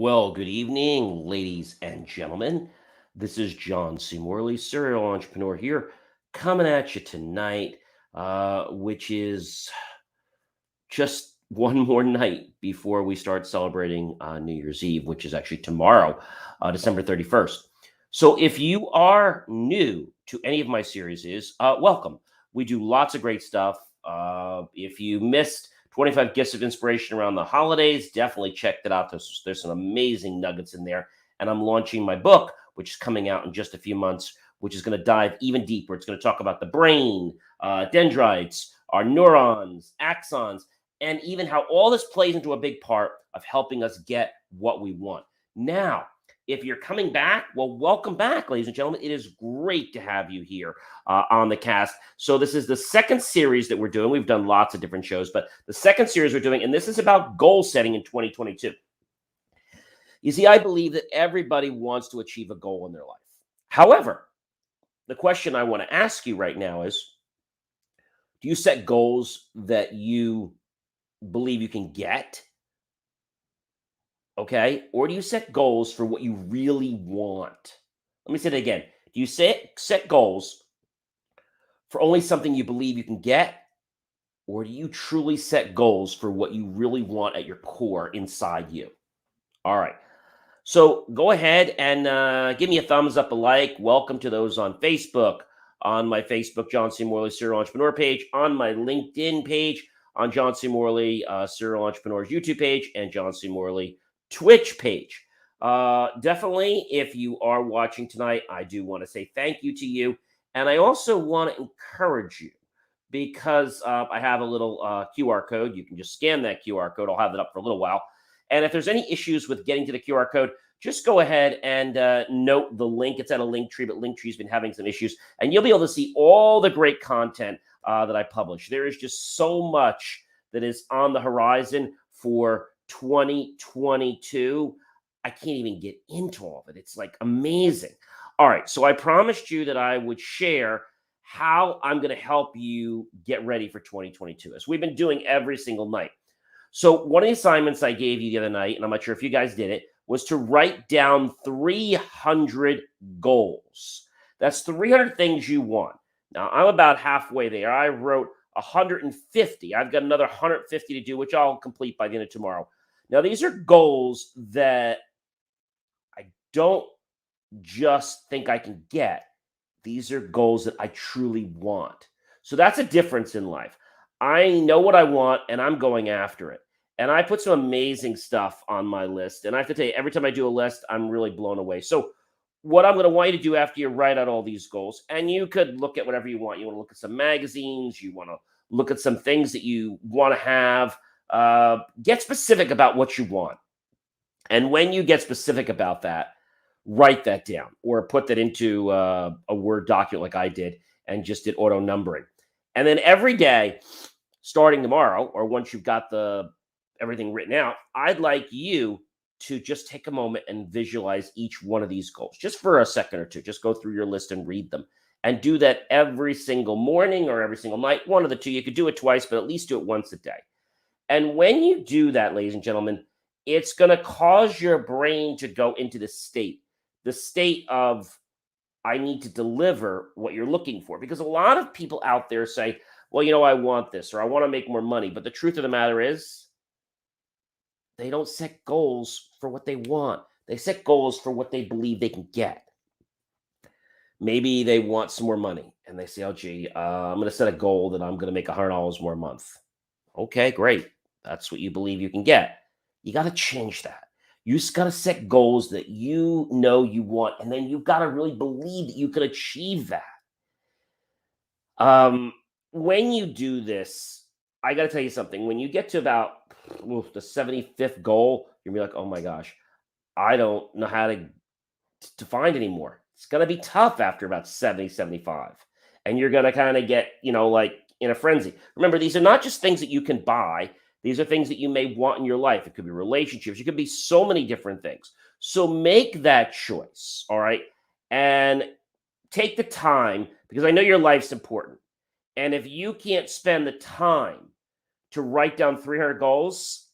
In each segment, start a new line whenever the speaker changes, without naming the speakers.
Well, good evening, ladies and gentlemen. This is John C. Morley, serial entrepreneur here, coming at you tonight, which is just one more night before we start celebrating New Year's Eve, which is actually tomorrow, December 31st. So if you are new to any of my series, welcome. We do lots of great stuff. If you missed 25 Gifts of Inspiration around the holidays, definitely check that out. There's some amazing nuggets in there. And I'm launching my book, which is coming out in just a few months, which is going to dive even deeper. It's going to talk about the brain, dendrites, our neurons, axons, and even how all this plays into a big part of helping us get what we want. Now, if you're coming back, well, welcome back, ladies and gentlemen. It is great to have you here on the cast. So this is the second series that we're doing. We've done lots of different shows, but the second series we're doing, and this is about goal setting in 2022. You see, I believe that everybody wants to achieve a goal in their life. However, the question I want to ask you right now is, do you set goals that you believe you can get? Okay. Or do you set goals for what you really want? Let me say that again. Do you set goals for only something you believe you can get? Or do you truly set goals for what you really want at your core inside you? All right. So go ahead and give me a thumbs up, a like. Welcome to those on Facebook, on my Facebook, John C. Morley Serial Entrepreneur page, on my LinkedIn page, on John C. Morley Serial Entrepreneur's YouTube page, and John C. Morley Twitch page. Definitely, if you are watching tonight, I do want to say thank you to you. And I also want to encourage you because I have a little QR code. You can just scan that QR code. I'll have it up for a little while. And if there's any issues with getting to the QR code, just go ahead and note the link. It's at a Linktree, but Linktree's been having some issues. And you'll be able to see all the great content that I publish. There is just so much that is on the horizon for 2022. I can't even get into all of it. It's like amazing. All right. So I promised you that I would share how I'm going to help you get ready for 2022, as we've been doing every single night. So one of the assignments I gave you the other night, and I'm not sure if you guys did it, was to write down 300 goals. That's 300 things you want. Now, I'm about halfway there. I wrote 150. I've got another 150 to do, which I'll complete by the end of tomorrow. Now, these are goals that I don't just think I can get. These are goals that I truly want. So that's a difference in life. I know what I want and I'm going after it. And I put some amazing stuff on my list. And I have to tell you, every time I do a list, I'm really blown away. So, what I'm going to want you to do after you write out all these goals, and you could look at whatever you want. You want to look at some magazines, you want to look at some things that you want to have. Get specific about what you want. And when you get specific about that, write that down or put that into a Word document like I did and just did auto numbering. And then every day, starting tomorrow, or once you've got everything written out, I'd like you to just take a moment and visualize each one of these goals just for a second or two. Just go through your list and read them, and do that every single morning or every single night. One of the two. You could do it twice, but at least do it once a day. And when you do that, ladies and gentlemen, it's going to cause your brain to go into the state of, I need to deliver what you're looking for. Because a lot of people out there say, well, I want this, or I want to make more money. But the truth of the matter is, they don't set goals for what they want. They set goals for what they believe they can get. Maybe they want some more money and they say, oh, gee, I'm going to set a goal that I'm going to make $100 more a month. Okay, great. That's what you believe you can get. You got to change that. You just got to set goals that you know you want, and then you've got to really believe that you can achieve that. When you do this, I got to tell you something. When you get to about the 75th goal, you're going to be like, oh my gosh, I don't know how to find anymore. It's going to be tough after about 70, 75. And you're going to kind of get, like in a frenzy. Remember, these are not just things that you can buy. These are things that you may want in your life. It could be relationships. It could be so many different things. So make that choice, all right? And take the time, because I know your life's important. And if you can't spend the time to write down 300 goals,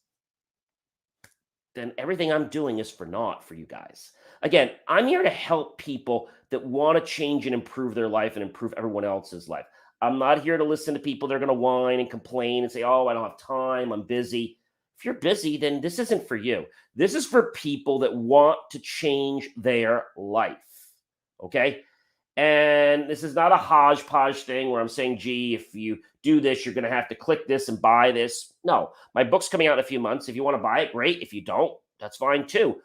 then everything I'm doing is for naught for you guys. Again, I'm here to help people that want to change and improve their life and improve everyone else's life. I'm not here to listen to people that are going to whine and complain and say, oh, I don't have time, I'm busy. If you're busy, then this isn't for you. This is for people that want to change their life. Okay. And this is not a hodgepodge thing where I'm saying, gee, if you do this, you're going to have to click this and buy this. No, my book's coming out in a few months. If you want to buy it, great. If you don't, that's fine too.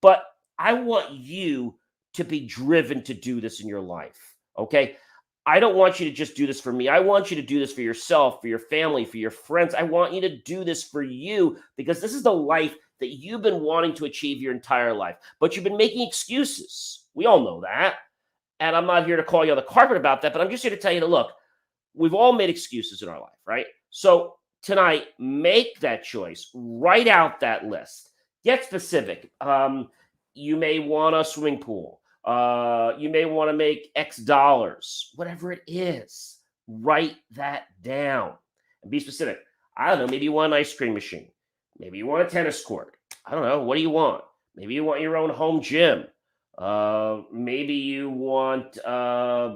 But I want you to be driven to do this in your life. Okay. I don't want you to just do this for me. I want you to do this for yourself, for your family, for your friends. I want you to do this for you because this is the life that you've been wanting to achieve your entire life, but you've been making excuses. We all know that. And I'm not here to call you on the carpet about that, but I'm just here to tell you to look, we've all made excuses in our life, right? So tonight, make that choice, write out that list, get specific. You may want a swimming pool. You may want to make X dollars, whatever it is, write that down and be specific. I don't know, maybe you want an ice cream machine. Maybe you want a tennis court. I don't know. What do you want? Maybe you want your own home gym. Maybe you want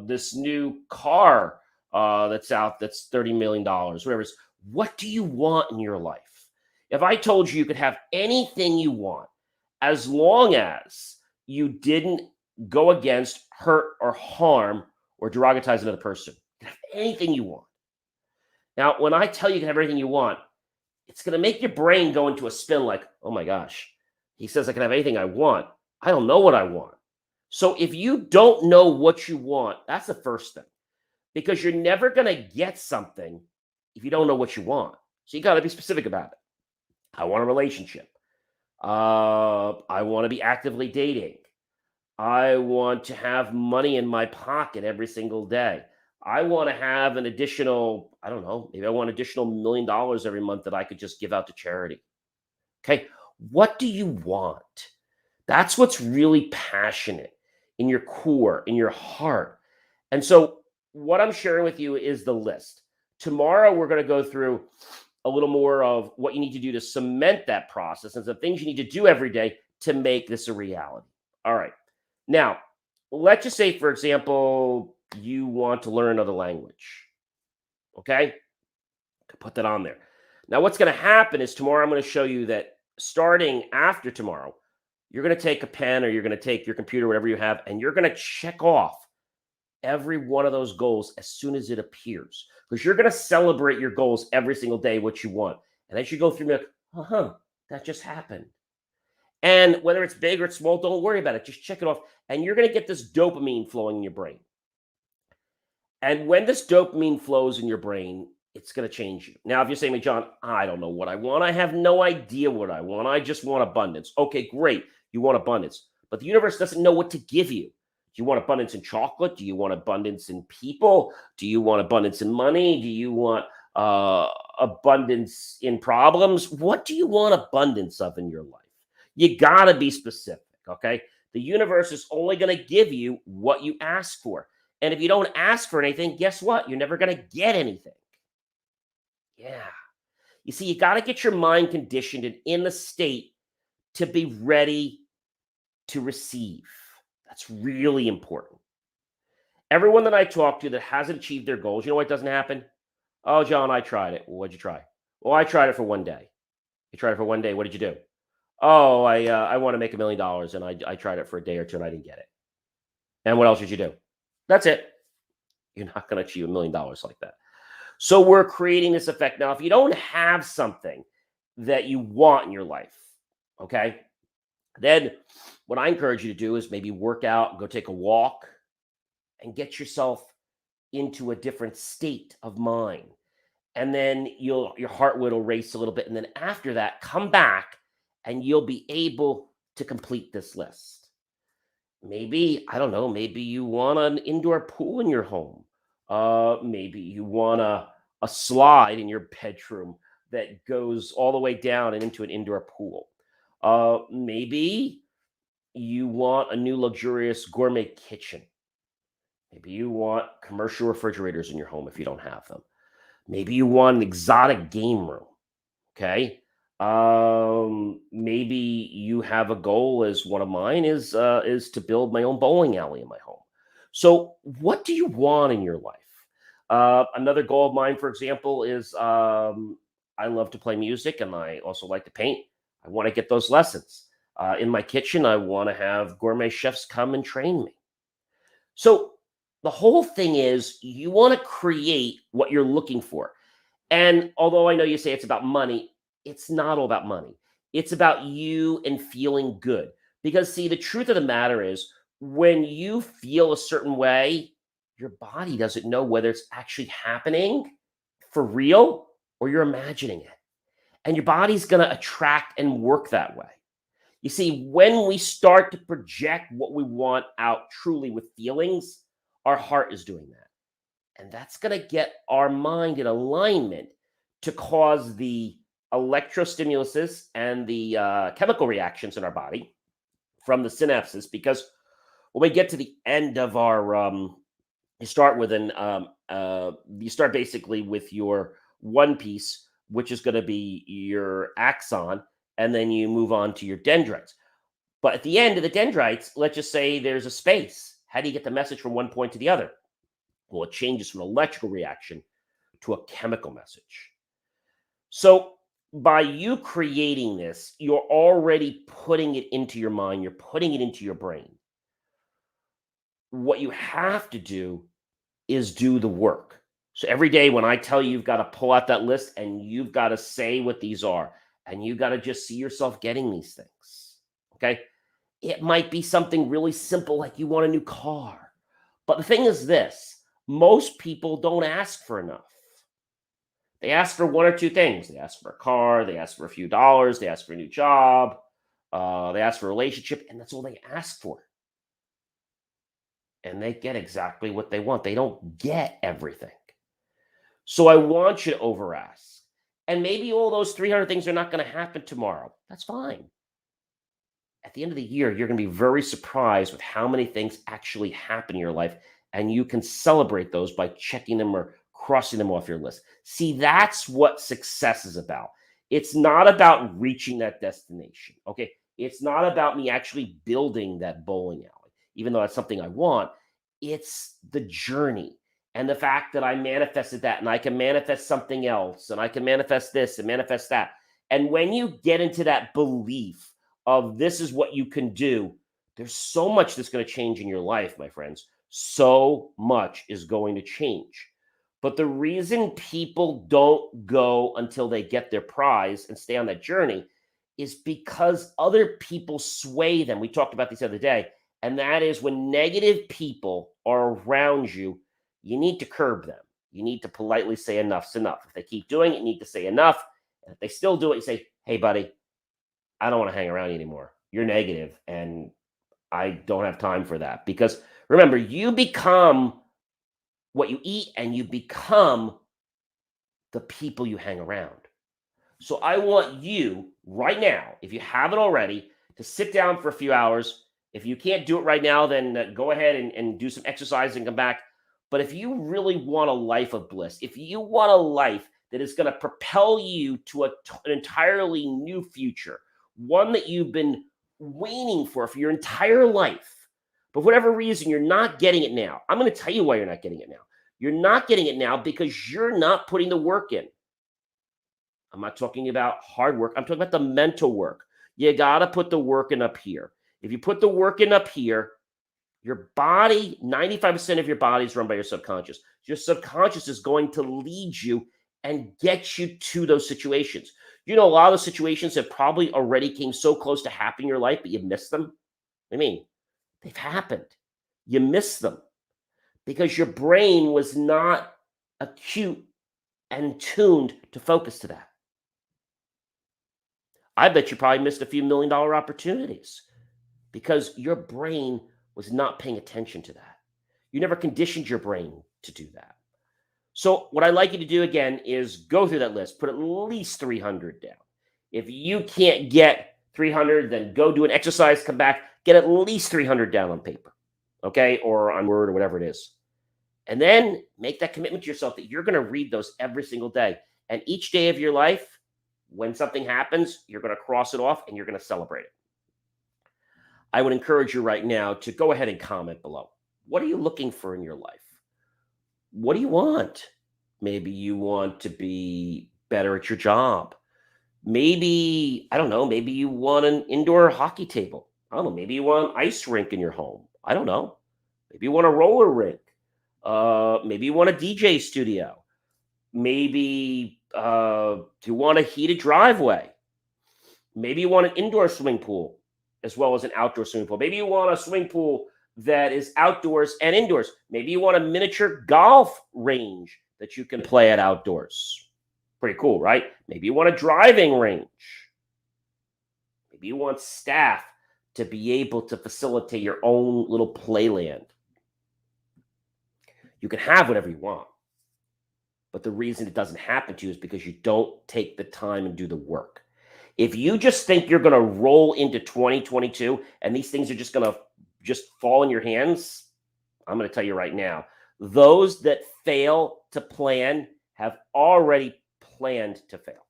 this new car that's out that's $30 million, whatever it is. What do you want in your life? If I told you you could have anything you want, as long as you didn't go against, hurt, or harm or derogotize another person, you can have anything you want. Now, when I tell you you can have everything you want, it's going to make your brain go into a spin like, oh my gosh, he says I can have anything I want. I don't know what I want. So if you don't know what you want, that's the first thing, because you're never going to get something if you don't know what you want. So you got to be specific about it. I want a relationship. I want to be actively dating. I want to have money in my pocket every single day. I want to have an additional, I don't know, maybe I want additional $1 million every month that I could just give out to charity. Okay. What do you want? That's what's really passionate in your core, in your heart. And so, what I'm sharing with you is the list. Tomorrow, we're going to go through a little more of what you need to do to cement that process and some things you need to do every day to make this a reality. All right. Now, let's just say, for example, you want to learn another language. Okay. Put that on there. Now, what's going to happen is tomorrow I'm going to show you that starting after tomorrow, you're going to take a pen or you're going to take your computer, whatever you have, and you're going to check off every one of those goals as soon as it appears, because you're going to celebrate your goals every single day, what you want. And as you go through, you're like, that just happened. And whether it's big or it's small, don't worry about it. Just check it off. And you're going to get this dopamine flowing in your brain. And when this dopamine flows in your brain, it's going to change you. Now, if you're saying, John, I don't know what I want. I have no idea what I want. I just want abundance. Okay, great. You want abundance. But the universe doesn't know what to give you. Do you want abundance in chocolate? Do you want abundance in people? Do you want abundance in money? Do you want abundance in problems? What do you want abundance of in your life? You got to be specific, okay? The universe is only going to give you what you ask for. And if you don't ask for anything, guess what? You're never going to get anything. Yeah. You see, you got to get your mind conditioned and in the state to be ready to receive. That's really important. Everyone that I talk to that hasn't achieved their goals, you know what doesn't happen? Oh, John, I tried it. Well, what'd you try? Well, I tried it for one day. You tried it for one day. What did you do? Oh, I want to make $1 million, and I tried it for a day or two, and I didn't get it. And what else did you do? That's it. You're not going to achieve $1 million like that. So we're creating this effect. Now, if you don't have something that you want in your life, okay, then what I encourage you to do is maybe work out, go take a walk, and get yourself into a different state of mind. And then your heart will race a little bit. And then after that, come back and you'll be able to complete this list. Maybe, I don't know, maybe you want an indoor pool in your home. Maybe you want a slide in your bedroom that goes all the way down and into an indoor pool. Maybe you want a new luxurious gourmet kitchen. Maybe you want commercial refrigerators in your home if you don't have them. Maybe you want an exotic game room. Okay. Maybe you have a goal, as one of mine is to build my own bowling alley in my home. So, what do you want in your life? Another goal of mine, for example, is I love to play music and I also like to paint. I want to get those lessons. In my kitchen, I want to have gourmet chefs come and train me. So, the whole thing is you want to create what you're looking for. And although I know you say it's about money, it's not all about money. It's about you and feeling good. Because, see, the truth of the matter is when you feel a certain way, your body doesn't know whether it's actually happening for real or you're imagining it. And your body's going to attract and work that way. You see, when we start to project what we want out truly with feelings, our heart is doing that. And that's going to get our mind in alignment to cause the electrostimuluses and the chemical reactions in our body from the synapses. Because when we get to the end of our, you start with you start basically with your one piece, which is going to be your axon, and then you move on to your dendrites. But at the end of the dendrites, let's just say there's a space. How do you get the message from one point to the other? Well, it changes from an electrical reaction to a chemical message. So by you creating this, you're already putting it into your mind, you're putting it into your brain. What you have to do is do the work. So every day when I tell you you've got to pull out that list and you've got to say what these are, and you got to just see yourself getting these things. Okay. It might be something really simple like you want a new car. But the thing is this, most people don't ask for enough. They ask for one or two things. They ask for a car, they ask for a few dollars, they ask for a new job, they ask for a relationship, and that's all they ask for. And they get exactly what they want. They don't get everything. So I want you to over ask. And maybe all those 300 things are not going to happen tomorrow. That's fine. At the end of the year, you're going to be very surprised with how many things actually happen in your life. And you can celebrate those by checking them or crossing them off your list. See, that's what success is about. It's not about reaching that destination. Okay. It's not about me actually building that bowling alley, even though that's something I want. It's the journey and the fact that I manifested that and I can manifest something else and I can manifest this and manifest that. And when you get into that belief, of this is what you can do, there's so much that's going to change in your life, my friends. So much is going to change. But the reason people don't go until they get their prize and stay on that journey is because other people sway them. We talked about this the other day. And that is when negative people are around you, you need to curb them. You need to politely say enough's enough. If they keep doing it, you need to say enough. And if they still do it, you say, hey, buddy, I don't want to hang around you anymore. You're negative, and I don't have time for that. Because remember, you become what you eat and you become the people you hang around. So I want you right now, if you haven't already, to sit down for a few hours. If you can't do it right now, then go ahead and do some exercise and come back. But if you really want a life of bliss, if you want a life that is going to propel you to an entirely new future, one that you've been waiting for your entire life, but for whatever reason, you're not getting it now. I'm going to tell you why you're not getting it now. You're not getting it now because you're not putting the work in. I'm not talking about hard work. I'm talking about the mental work. You got to put the work in up here. If you put the work in up here, your body, 95% of your body is run by your subconscious. Your subconscious is going to lead you and get you to those situations. You know, a lot of the situations that probably already came so close to happening in your life, but you missed them. I mean, they've happened. You missed them because your brain was not acute and tuned to focus to that. I bet you probably missed a few $1 million opportunities because your brain was not paying attention to that. You never conditioned your brain to do that. So, what I'd like you to do again is go through that list, put at least 300 down. If you can't get 300, then go do an exercise, come back, get at least 300 down on paper, okay, or on Word or whatever it is. And then make that commitment to yourself that you're going to read those every single day. And each day of your life, When something happens, you're going to cross it off and you're going to celebrate it. I would encourage you right now to go ahead and comment below. What are you looking for in your life? What do you want? Maybe you want to be better at your job. Maybe, I don't know, maybe you want an indoor hockey table. I don't know, maybe you want an ice rink in your home. I don't know. Maybe you want a roller rink. Maybe you want a DJ studio. Maybe you want a heated driveway. Maybe you want an indoor swimming pool as well as an outdoor swimming pool. Maybe you want a swimming pool that is outdoors and indoors. Maybe you want a miniature golf range that you can play at outdoors. Pretty cool, right? Maybe you want a driving range. Maybe you want staff to be able to facilitate your own little playland. You can have whatever you want. But the reason it doesn't happen to you is because you don't take the time and do the work. If you just think you're going to roll into 2022 and these things are just going to just fall in your hands, I'm going to tell you right now, those that fail to plan have already planned to fail.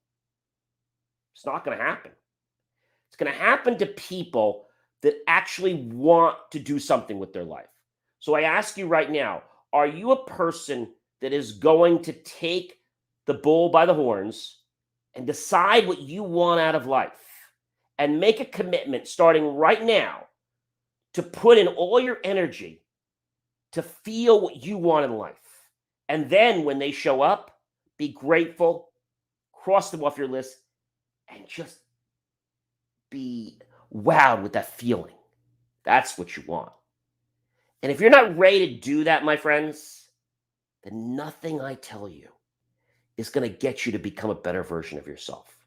It's not going to happen. It's going to happen to people that actually want to do something with their life. So I ask you right now, are you a person that is going to take the bull by the horns and decide what you want out of life and make a commitment starting right now to put in all your energy to feel what you want in life? And then when they show up, be grateful, cross them off your list, and just be wowed with that feeling. That's what you want. And if you're not ready to do that, my friends, then nothing I tell you is going to get you to become a better version of yourself.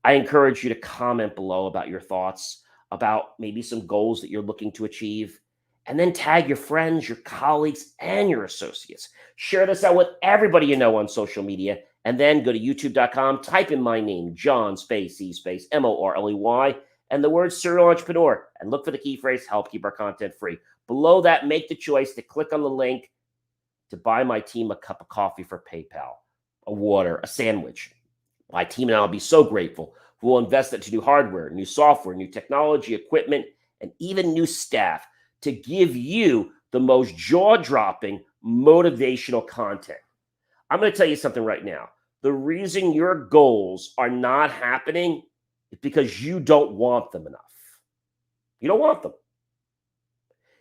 I encourage you to comment below about your thoughts, about maybe some goals that you're looking to achieve, and then tag your friends, your colleagues, and your associates. Share this out with everybody you know on social media, and then go to youtube.com, type in my name, John space E space Morley, and the word serial entrepreneur, and look for the key phrase, help keep our content free. Below that, make the choice to click on the link to buy my team a cup of coffee for PayPal, a water, a sandwich. My team and I will be so grateful. We'll invest into new hardware, new software, new technology, equipment, and even new staff to give you the most jaw-dropping, motivational content. I'm going to tell you something right now. The reason your goals are not happening is because you don't want them enough. You don't want them.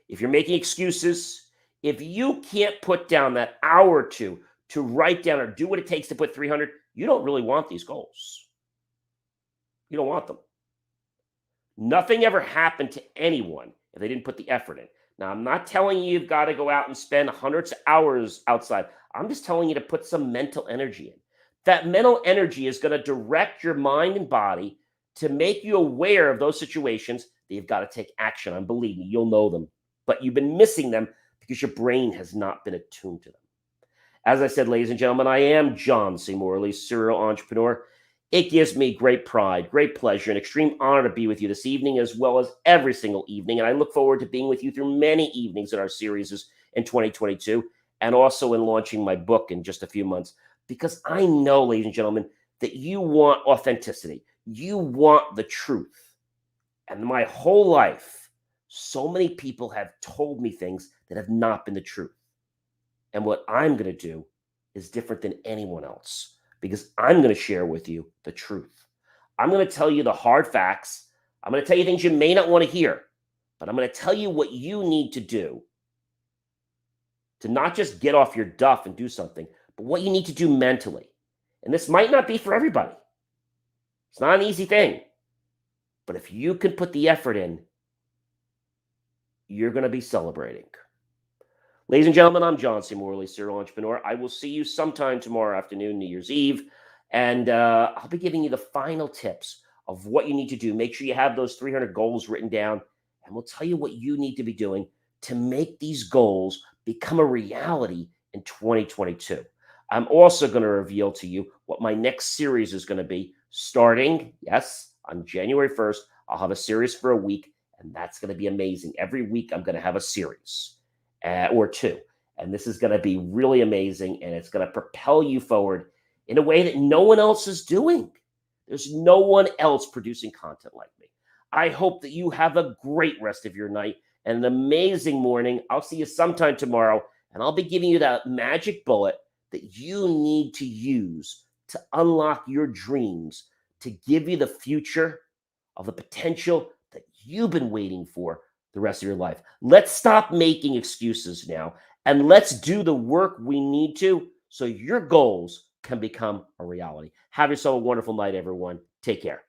If you're making excuses, if you can't put down that hour or two to write down or do what it takes to put 300, you don't really want these goals. You don't want them. Nothing ever happened to anyone if they didn't put the effort in. Now, I'm not telling you you've got to go out and spend hundreds of hours outside. I'm just telling you to put some mental energy in. That mental energy is going to direct your mind and body to make you aware of those situations that you've got to take action on. Believe me, you'll know them. But you've been missing them because your brain has not been attuned to them. As I said, ladies and gentlemen, I am John C. Morley, serial entrepreneur. It gives me great pride, great pleasure, and extreme honor to be with you this evening, as well as every single evening. And I look forward to being with you through many evenings in our series in 2022, and also in launching my book in just a few months, because I know, ladies and gentlemen, that you want authenticity. You want the truth. And my whole life, so many people have told me things that have not been the truth. And what I'm going to do is different than anyone else, because I'm going to share with you the truth. I'm going to tell you the hard facts. I'm going to tell you things you may not want to hear, but I'm going to tell you what you need to do to not just get off your duff and do something, but what you need to do mentally. And this might not be for everybody. It's not an easy thing. But if you can put the effort in, you're going to be celebrating. Ladies and gentlemen, I'm John C. Morley, serial entrepreneur. I will see you sometime tomorrow afternoon, New Year's Eve, and I'll be giving you the final tips of what you need to do. Make sure you have those 300 goals written down, and we'll tell you what you need to be doing to make these goals become a reality in 2022. I'm also going to reveal to you what my next series is going to be starting, yes, on January 1st. I'll have a series for a week, and that's going to be amazing. Every week, I'm going to have a series. Or two. And this is going to be really amazing, and it's going to propel you forward in a way that no one else is doing. There's no one else producing content like me. I hope that you have a great rest of your night and an amazing morning. I'll see you sometime tomorrow, and I'll be giving you that magic bullet that you need to use to unlock your dreams, to give you the future of the potential that you've been waiting for the rest of your life. Let's stop making excuses now and let's do the work we need to so your goals can become a reality. Have yourself a wonderful night, everyone. Take care.